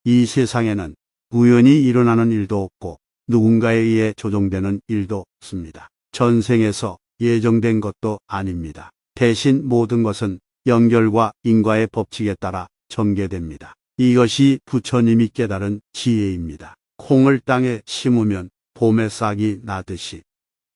이 세상에는 우연히 일어나는 일도 없고 누군가에 의해 조종되는 일도 없습니다. 전생에서 예정된 것도 아닙니다. 대신 모든 것은 연결과 인과의 법칙에 따라 전개됩니다. 이것이 부처님이 깨달은 지혜입니다. 콩을 땅에 심으면 봄에 싹이 나듯이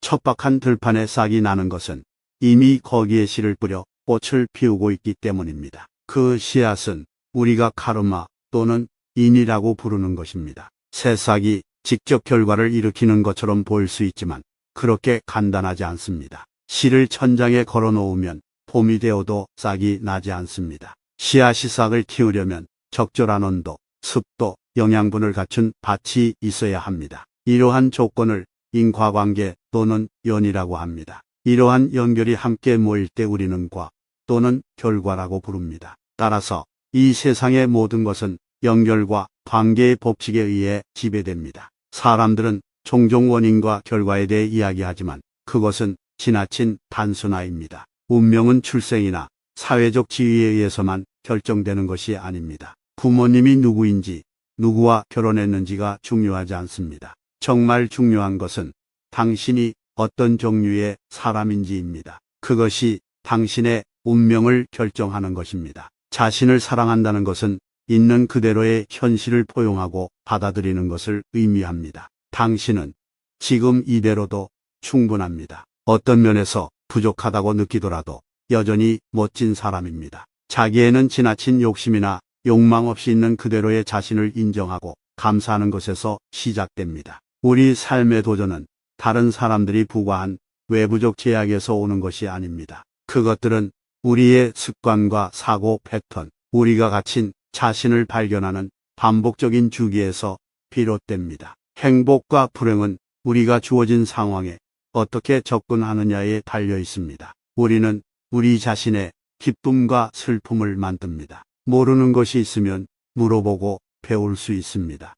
척박한 들판에 싹이 나는 것은 이미 거기에 씨를 뿌려 꽃을 피우고 있기 때문입니다. 그 씨앗은 우리가 카르마 또는 인이라고 부르는 것입니다. 새싹이 직접 결과를 일으키는 것처럼 보일 수 있지만 그렇게 간단하지 않습니다. 씨를 천장에 걸어 놓으면 봄이 되어도 싹이 나지 않습니다. 씨앗이 싹을 키우려면 적절한 온도, 습도, 영양분을 갖춘 밭이 있어야 합니다. 이러한 조건을 인과관계 또는 연이라고 합니다. 이러한 연결이 함께 모일 때 우리는 과 또는 결과라고 부릅니다. 따라서 이 세상의 모든 것은 연결과 관계의 법칙에 의해 지배됩니다. 사람들은 종종 원인과 결과에 대해 이야기하지만 그것은 지나친 단순화입니다. 운명은 출생이나 사회적 지위에 의해서만 결정되는 것이 아닙니다. 부모님이 누구인지, 누구와 결혼했는지가 중요하지 않습니다. 정말 중요한 것은 당신이 어떤 종류의 사람인지입니다. 그것이 당신의 운명을 결정하는 것입니다. 자신을 사랑한다는 것은 있는 그대로의 현실을 포용하고 받아들이는 것을 의미합니다. 당신은 지금 이대로도 충분합니다. 어떤 면에서 부족하다고 느끼더라도 여전히 멋진 사람입니다. 자기에는 지나친 욕심이나 욕망 없이 있는 그대로의 자신을 인정하고 감사하는 것에서 시작됩니다. 우리 삶의 도전은 다른 사람들이 부과한 외부적 제약에서 오는 것이 아닙니다. 그것들은 우리의 습관과 사고 패턴, 우리가 갇힌 자신을 발견하는 반복적인 주기에서 비롯됩니다. 행복과 불행은 우리가 주어진 상황에 어떻게 접근하느냐에 달려 있습니다. 우리는 우리 자신의 기쁨과 슬픔을 만듭니다. 모르는 것이 있으면 물어보고 배울 수 있습니다.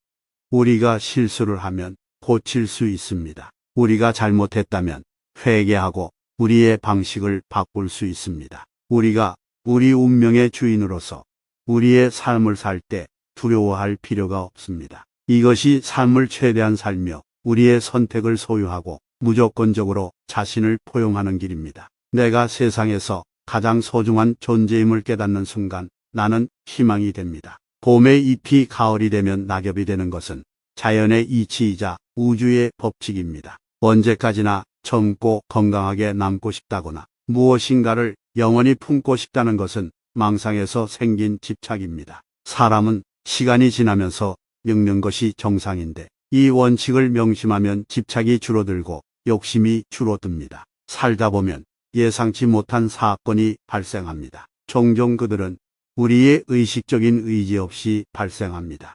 우리가 실수를 하면 고칠 수 있습니다. 우리가 잘못했다면 회개하고 우리의 방식을 바꿀 수 있습니다. 우리가 우리 운명의 주인으로서 우리의 삶을 살 때 두려워할 필요가 없습니다. 이것이 삶을 최대한 살며 우리의 선택을 소유하고 무조건적으로 자신을 포용하는 길입니다. 내가 세상에서 가장 소중한 존재임을 깨닫는 순간 나는 희망이 됩니다. 봄의 잎이 가을이 되면 낙엽이 되는 것은 자연의 이치이자 우주의 법칙입니다. 언제까지나 젊고 건강하게 남고 싶다거나 무엇인가를 영원히 품고 싶다는 것은 망상에서 생긴 집착입니다. 사람은 시간이 지나면서 늙는 것이 정상인데 이 원칙을 명심하면 집착이 줄어들고 욕심이 줄어듭니다. 살다 보면 예상치 못한 사건이 발생합니다. 종종 그들은 우리의 의식적인 의지 없이 발생합니다.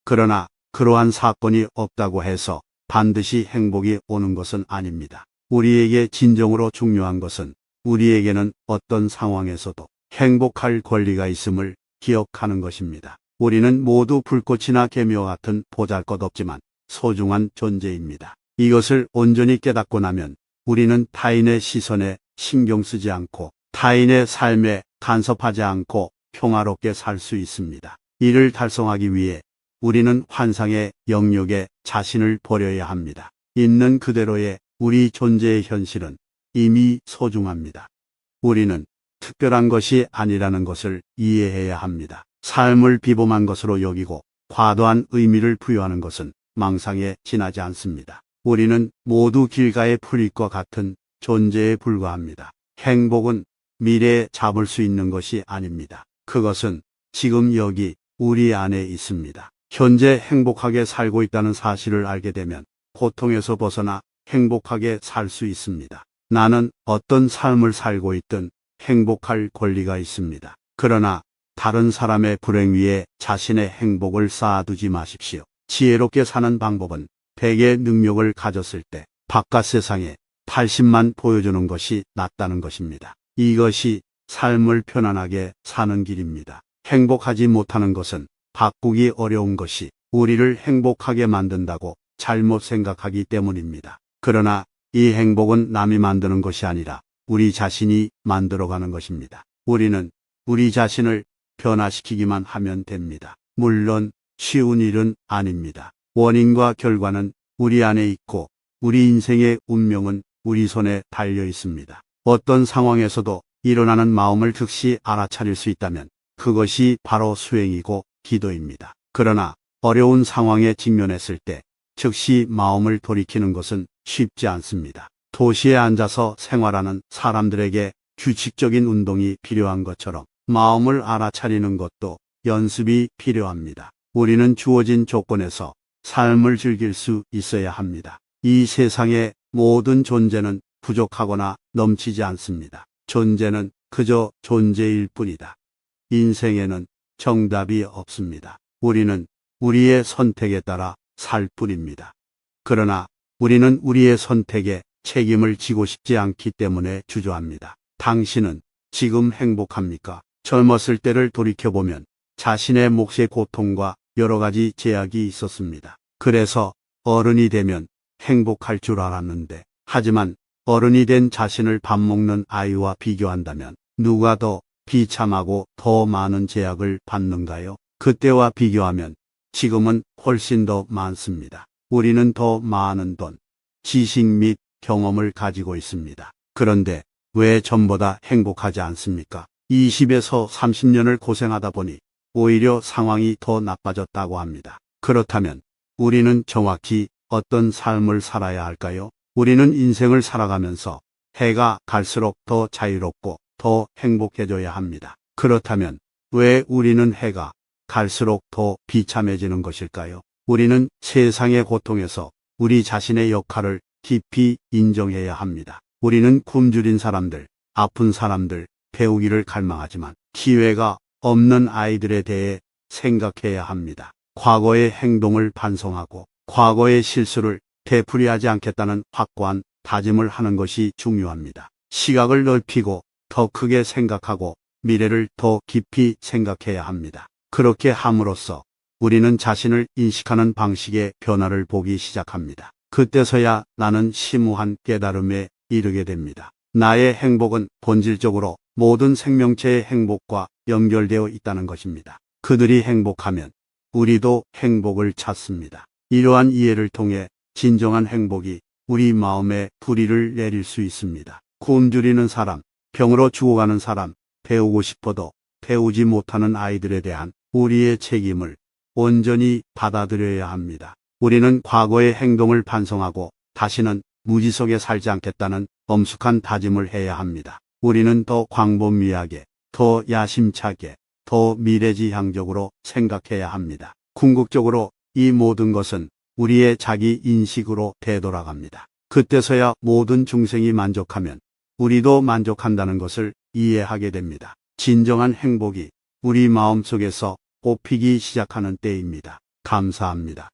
그러나 그러한 사건이 없다고 해서 반드시 행복이 오는 것은 아닙니다. 우리에게 진정으로 중요한 것은 우리에게는 어떤 상황에서도 행복할 권리가 있음을 기억하는 것입니다. 우리는 모두 불꽃이나 개미와 같은 보잘것없지만 소중한 존재입니다. 이것을 온전히 깨닫고 나면 우리는 타인의 시선에 신경 쓰지 않고 타인의 삶에 간섭하지 않고 평화롭게 살 수 있습니다. 이를 달성하기 위해 우리는 환상의 영역에 자신을 버려야 합니다. 있는 그대로의 우리 존재의 현실은 이미 소중합니다. 우리는 특별한 것이 아니라는 것을 이해해야 합니다. 삶을 비범한 것으로 여기고 과도한 의미를 부여하는 것은 망상에 지나지 않습니다. 우리는 모두 길가의 풀잎과 같은 존재에 불과합니다. 행복은 미래에 잡을 수 있는 것이 아닙니다. 그것은 지금 여기 우리 안에 있습니다. 현재 행복하게 살고 있다는 사실을 알게 되면 고통에서 벗어나 행복하게 살 수 있습니다. 나는 어떤 삶을 살고 있든 행복할 권리가 있습니다. 그러나 다른 사람의 불행 위에 자신의 행복을 쌓아두지 마십시오. 지혜롭게 사는 방법은 100의 능력을 가졌을 때 바깥 세상에 80만 보여주는 것이 낫다는 것입니다. 이것이 삶을 편안하게 사는 길입니다. 행복하지 못하는 것은 바꾸기 어려운 것이 우리를 행복하게 만든다고 잘못 생각하기 때문입니다. 그러나 이 행복은 남이 만드는 것이 아니라 우리 자신이 만들어가는 것입니다. 우리는 우리 자신을 변화시키기만 하면 됩니다. 물론 쉬운 일은 아닙니다. 원인과 결과는 우리 안에 있고 우리 인생의 운명은 우리 손에 달려 있습니다. 어떤 상황에서도 일어나는 마음을 즉시 알아차릴 수 있다면 그것이 바로 수행이고 기도입니다. 그러나 어려운 상황에 직면했을 때 즉시 마음을 돌이키는 것은 쉽지 않습니다. 도시에 앉아서 생활하는 사람들에게 규칙적인 운동이 필요한 것처럼 마음을 알아차리는 것도 연습이 필요합니다. 우리는 주어진 조건에서 삶을 즐길 수 있어야 합니다. 이 세상의 모든 존재는 부족하거나 넘치지 않습니다. 존재는 그저 존재일 뿐이다. 인생에는 정답이 없습니다. 우리는 우리의 선택에 따라 살 뿐입니다. 그러나 우리는 우리의 선택에 책임을 지고 싶지 않기 때문에 주저합니다. 당신은 지금 행복합니까? 젊었을 때를 돌이켜보면 자신의 몫의 고통과 여러 가지 제약이 있었습니다. 그래서 어른이 되면 행복할 줄 알았는데, 하지만 어른이 된 자신을 밥 먹는 아이와 비교한다면 누가 더 비참하고 더 많은 제약을 받는가요? 그때와 비교하면 지금은 훨씬 더 많습니다. 우리는 더 많은 돈, 지식 및 경험을 가지고 있습니다. 그런데 왜 전보다 행복하지 않습니까? 20에서 30년을 고생하다 보니 오히려 상황이 더 나빠졌다고 합니다. 그렇다면 우리는 정확히 어떤 삶을 살아야 할까요? 우리는 인생을 살아가면서 해가 갈수록 더 자유롭고 더 행복해져야 합니다. 그렇다면 왜 우리는 해가 갈수록 더 비참해지는 것일까요? 우리는 세상의 고통에서 우리 자신의 역할을 깊이 인정해야 합니다. 우리는 굶주린 사람들, 아픈 사람들, 배우기를 갈망하지만 기회가 없는 아이들에 대해 생각해야 합니다. 과거의 행동을 반성하고 과거의 실수를 되풀이하지 않겠다는 확고한 다짐을 하는 것이 중요합니다. 시각을 넓히고 더 크게 생각하고 미래를 더 깊이 생각해야 합니다. 그렇게 함으로써 우리는 자신을 인식하는 방식의 변화를 보기 시작합니다. 그때서야 나는 심오한 깨달음에 이르게 됩니다. 나의 행복은 본질적으로 모든 생명체의 행복과 연결되어 있다는 것입니다. 그들이 행복하면 우리도 행복을 찾습니다. 이러한 이해를 통해 진정한 행복이 우리 마음에 뿌리를 내릴 수 있습니다. 굶주리는 사람, 병으로 죽어가는 사람, 배우고 싶어도 배우지 못하는 아이들에 대한 우리의 책임을 온전히 받아들여야 합니다. 우리는 과거의 행동을 반성하고 다시는 무지성에 살지 않겠다는 엄숙한 다짐을 해야 합니다. 우리는 더 광범위하게, 더 야심차게, 더 미래지향적으로 생각해야 합니다. 궁극적으로 이 모든 것은 우리의 자기 인식으로 되돌아갑니다. 그때서야 모든 중생이 만족하면 우리도 만족한다는 것을 이해하게 됩니다. 진정한 행복이 우리 마음속에서 꽃피기 시작하는 때입니다. 감사합니다.